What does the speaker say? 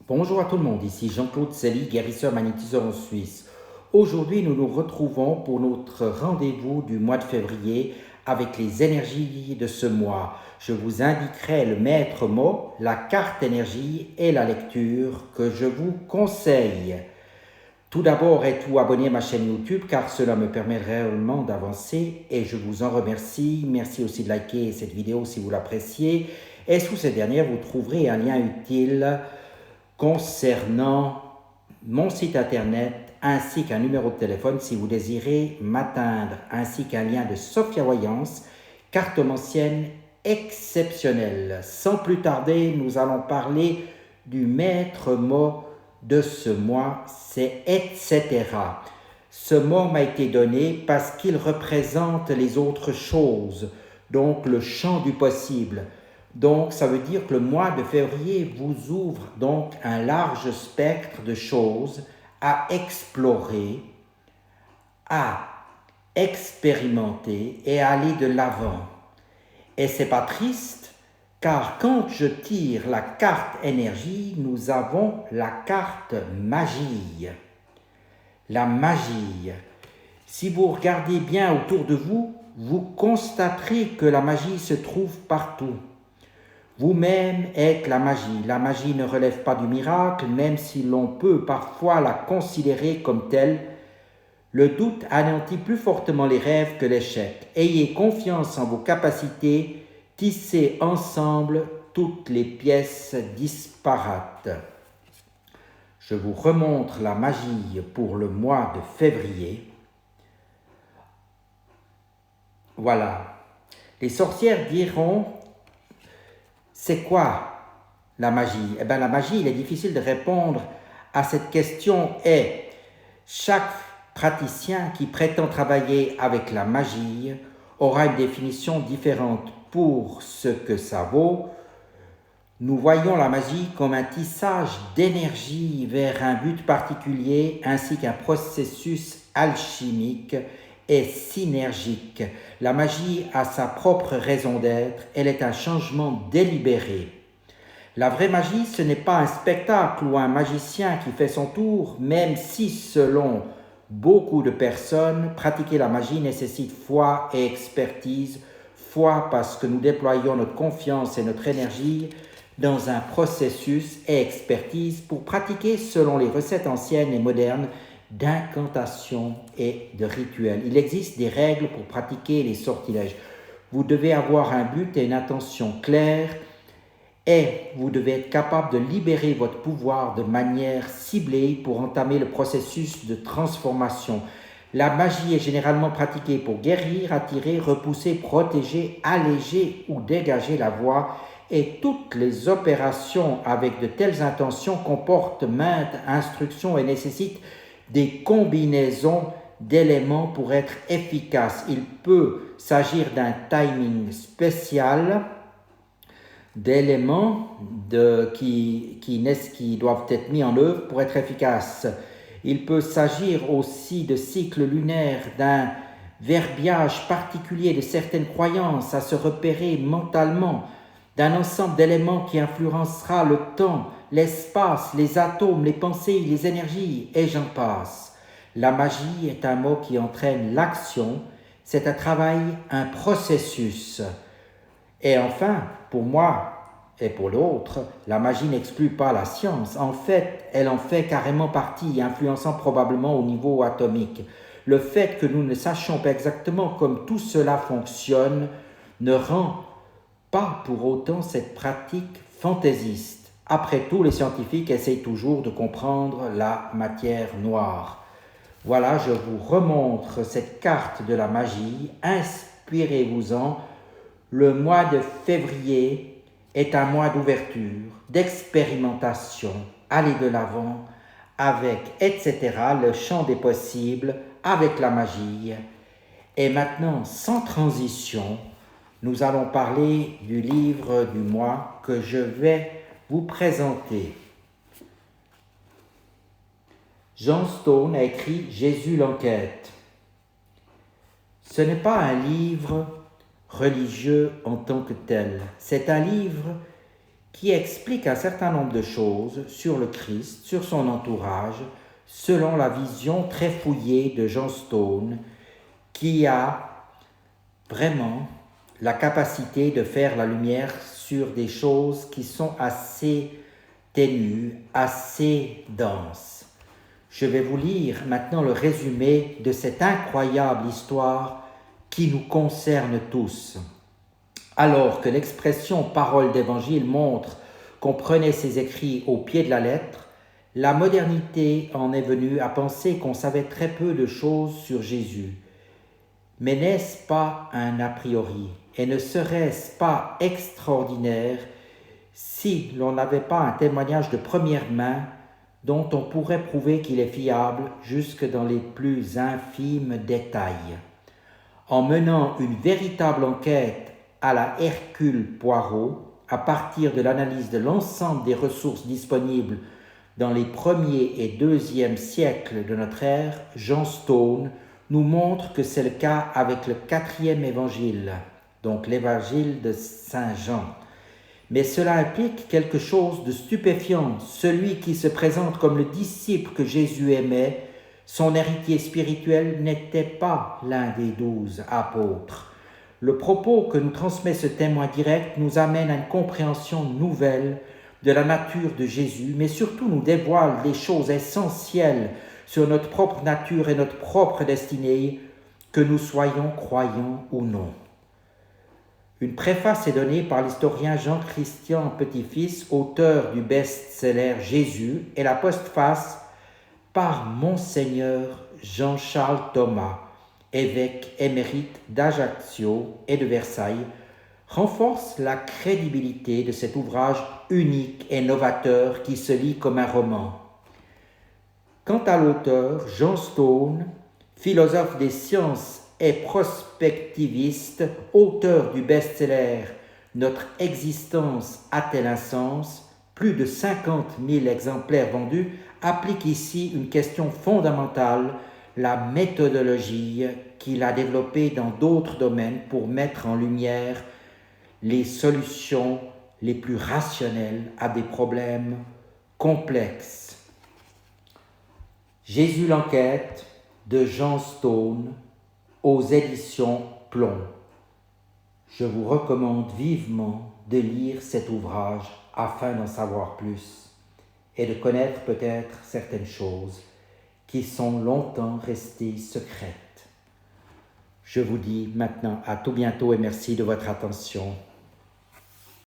Bonjour à tout le monde, ici Jean-Claude Sely, guérisseur magnétiseur en Suisse. Aujourd'hui, nous nous retrouvons pour notre rendez-vous du mois de février avec les énergies de ce mois. Je vous indiquerai le maître mot, la carte énergie et la lecture que je vous conseille. Tout d'abord, êtes-vous abonné à ma chaîne YouTube car cela me permet réellement d'avancer et je vous en remercie. Merci aussi de liker cette vidéo si vous l'appréciez. Et sous cette dernière, vous trouverez un lien utile concernant mon site internet ainsi qu'un numéro de téléphone si vous désirez m'atteindre, ainsi qu'un lien de Sophia Voyance, cartomancienne exceptionnelle. Sans plus tarder, nous allons parler du maître mot de ce mois, c'est etc. Ce mot m'a été donné parce qu'il représente les autres choses, donc le champ du possible. Donc, ça veut dire que le mois de février vous ouvre donc un large spectre de choses à explorer, à expérimenter et à aller de l'avant. Et c'est pas triste, car quand je tire la carte énergie, nous avons la carte magie. La magie. Si vous regardez bien autour de vous, vous constaterez que la magie se trouve partout. Vous-même êtes la magie. La magie ne relève pas du miracle, même si l'on peut parfois la considérer comme telle. Le doute anéantit plus fortement les rêves que l'échec. Ayez confiance en vos capacités, tissez ensemble toutes les pièces disparates. Je vous remontre la magie pour le mois de février. Voilà. Les sorcières diront: c'est quoi la magie? Eh bien, la magie, il est difficile de répondre à cette question et chaque praticien qui prétend travailler avec la magie aura une définition différente pour ce que ça vaut. Nous voyons la magie comme un tissage d'énergie vers un but particulier ainsi qu'un processus alchimique et synergique. La magie a sa propre raison d'être, elle est un changement délibéré. La vraie magie, ce n'est pas un spectacle ou un magicien qui fait son tour, même si selon beaucoup de personnes, pratiquer la magie nécessite foi et expertise. Foi parce que nous déployons notre confiance et notre énergie dans un processus et expertise pour pratiquer selon les recettes anciennes et modernes d'incantation et de rituels. Il existe des règles pour pratiquer les sortilèges. Vous devez avoir un but et une intention claire et vous devez être capable de libérer votre pouvoir de manière ciblée pour entamer le processus de transformation. La magie est généralement pratiquée pour guérir, attirer, repousser, protéger, alléger ou dégager la voie. Et toutes les opérations avec de telles intentions comportent maintes instructions et nécessitent des combinaisons d'éléments pour être efficaces. Il peut s'agir d'un timing spécial, d'éléments qui doivent être mis en œuvre pour être efficaces. Il peut s'agir aussi de cycles lunaires, d'un verbiage particulier de certaines croyances à se repérer mentalement, d'un ensemble d'éléments qui influencera le temps, l'espace, les atomes, les pensées, les énergies, et j'en passe. La magie est un mot qui entraîne l'action, c'est un travail, un processus. Et enfin, pour moi et pour l'autre, la magie n'exclut pas la science. En fait, elle en fait carrément partie, influençant probablement au niveau atomique. Le fait que nous ne sachions pas exactement comment tout cela fonctionne ne rend pas pour autant cette pratique fantaisiste. Après tout, les scientifiques essayent toujours de comprendre la matière noire. Voilà, je vous remontre cette carte de la magie. Inspirez-vous-en. Le mois de février est un mois d'ouverture, d'expérimentation. Allez de l'avant avec etc. le champ des possibles, avec la magie. Et maintenant, sans transition, nous allons parler du livre du mois que je vais vous présenter. John Stone a écrit Jésus l'enquête. Ce n'est pas un livre religieux en tant que tel. C'est un livre qui explique un certain nombre de choses sur le Christ, sur son entourage, selon la vision très fouillée de John Stone, qui a vraiment la capacité de faire la lumière sur des choses qui sont assez ténues, assez denses. Je vais vous lire maintenant le résumé de cette incroyable histoire qui nous concerne tous. Alors que l'expression parole d'évangile montre qu'on prenait ses écrits au pied de la lettre, la modernité en est venue à penser qu'on savait très peu de choses sur Jésus. Mais n'est-ce pas un a priori et ne serait-ce pas extraordinaire si l'on n'avait pas un témoignage de première main dont on pourrait prouver qu'il est fiable jusque dans les plus infimes détails? En menant une véritable enquête à la Hercule Poirot, à partir de l'analyse de l'ensemble des ressources disponibles dans les 1er et 2e siècles de notre ère, John Stone nous montre que c'est le cas avec le 4e évangile, donc l'évangile de Saint Jean. Mais cela implique quelque chose de stupéfiant. Celui qui se présente comme le disciple que Jésus aimait, son héritier spirituel, n'était pas l'un des 12 apôtres. Le propos que nous transmet ce témoin direct nous amène à une compréhension nouvelle de la nature de Jésus, mais surtout nous dévoile des choses essentielles sur notre propre nature et notre propre destinée, que nous soyons croyants ou non. Une préface est donnée par l'historien Jean-Christian Petit-Fils, auteur du best-seller Jésus, et la postface par Monseigneur Jean-Charles Thomas, évêque émérite d'Ajaccio et de Versailles, renforce la crédibilité de cet ouvrage unique et novateur qui se lit comme un roman. Quant à l'auteur, John Stone, philosophe des sciences et prospectiviste, auteur du best-seller « Notre existence a-t-elle un sens ?», plus de 50 000 exemplaires vendus, applique ici une question fondamentale, la méthodologie qu'il a développée dans d'autres domaines pour mettre en lumière les solutions les plus rationnelles à des problèmes complexes. Jésus l'enquête de John Stone aux éditions Plomb. Je vous recommande vivement de lire cet ouvrage afin d'en savoir plus et de connaître peut-être certaines choses qui sont longtemps restées secrètes. Je vous dis maintenant à tout bientôt et merci de votre attention.